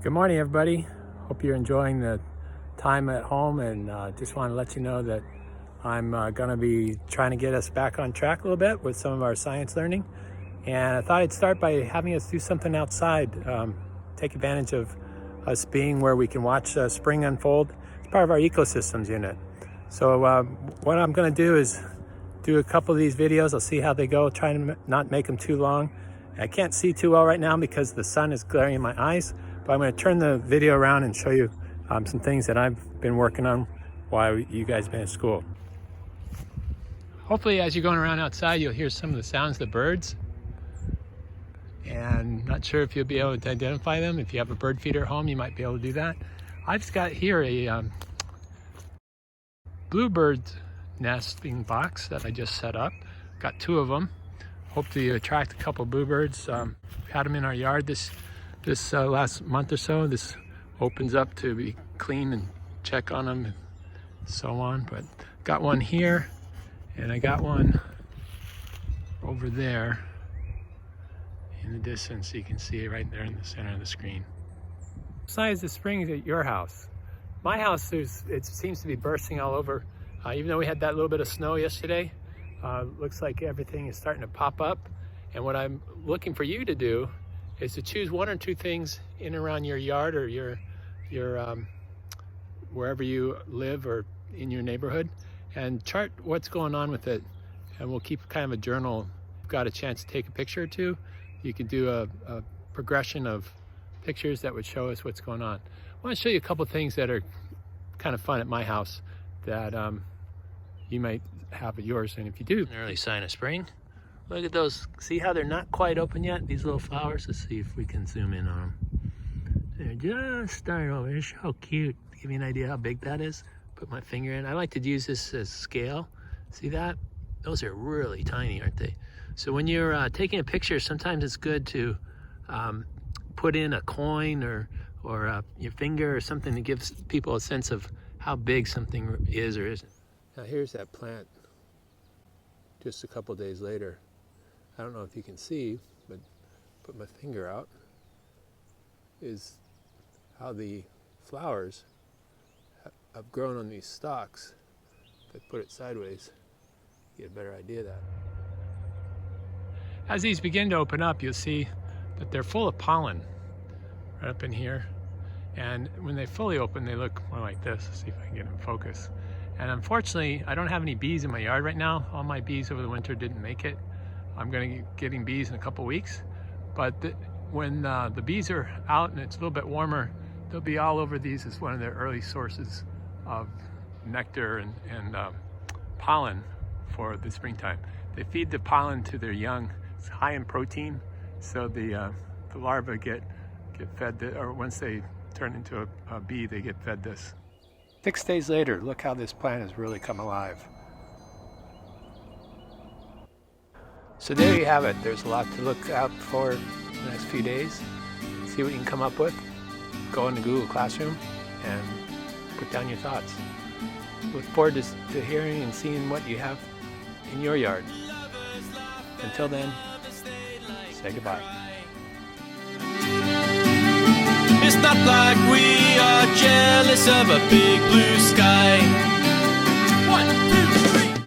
Good morning, everybody. Hope you're enjoying the time at home, and just want to let you know that I'm going to be trying to get us back on track a little bit with some of our science learning. And I thought I'd start by having us do something outside, take advantage of us being where we can watch spring unfold. It's part of our ecosystems unit. So what I'm going to do is do a couple of these videos. I'll see how they go, trying to not make them too long. I can't see too well right now because the sun is glaring in my eyes, but I'm going to turn the video around and show you some things that I've been working on while you guys have been at school. Hopefully as you're going around outside, you'll hear some of the sounds of the birds. And not sure if you'll be able to identify them. If you have a bird feeder at home, you might be able to do that. I've just got here a bluebird nesting box that I just set up. Got 2 of them. Hope to attract a couple bluebirds. We had them in our yard this last month or so. This opens up to be clean and check on them and so on. But got one here, and I got one over there in the distance. So you can see it right there in the center of the screen. Besides the springs at your house, my house, it seems to be bursting all over. Even though we had that little bit of snow yesterday, looks like everything is starting to pop up. And what I'm looking for you to do is to choose 1 or 2 things in and around your yard or your wherever you live or in your neighborhood, and chart what's going on with it. And we'll keep kind of a journal. If you've got a chance to take a picture or 2, you can do a progression of pictures that would show us what's going on. I want to show you a couple things that are kind of fun at my house that you might have at yours. And if you do, an early sign of spring. Look at those. See how they're not quite open yet? These little flowers. Let's see if we can zoom in on them. They're just starting over. It's so cute. Give me an idea how big that is. Put my finger in. I like to use this as scale. See that? Those are really tiny, aren't they? So when you're taking a picture, sometimes it's good to put in a coin or your finger or something that gives people a sense of how big something is or isn't. Now here's that plant just a couple days later. I don't know if you can see, but put my finger out, is how the flowers have grown on these stalks. If I put it sideways, you get a better idea of that. As these begin to open up, you'll see that they're full of pollen right up in here. And when they fully open, they look more like this. Let's see if I can get them in focus. And unfortunately, I don't have any bees in my yard right now. All my bees over the winter didn't make it. I'm going to be getting bees in a couple weeks. But when the bees are out and it's a little bit warmer, they'll be all over these as one of their early sources of nectar and pollen for the springtime. They feed the pollen to their young. It's high in protein, so the larvae get fed, or once they turn into a bee, they get fed this. 6 days later, look how this plant has really come alive. So there you have it. There's a lot to look out for the next few days. See what you can come up with. Go into Google Classroom and put down your thoughts. Look forward to hearing and seeing what you have in your yard. Until then, say goodbye. It's not like we are jealous of a big blue sky.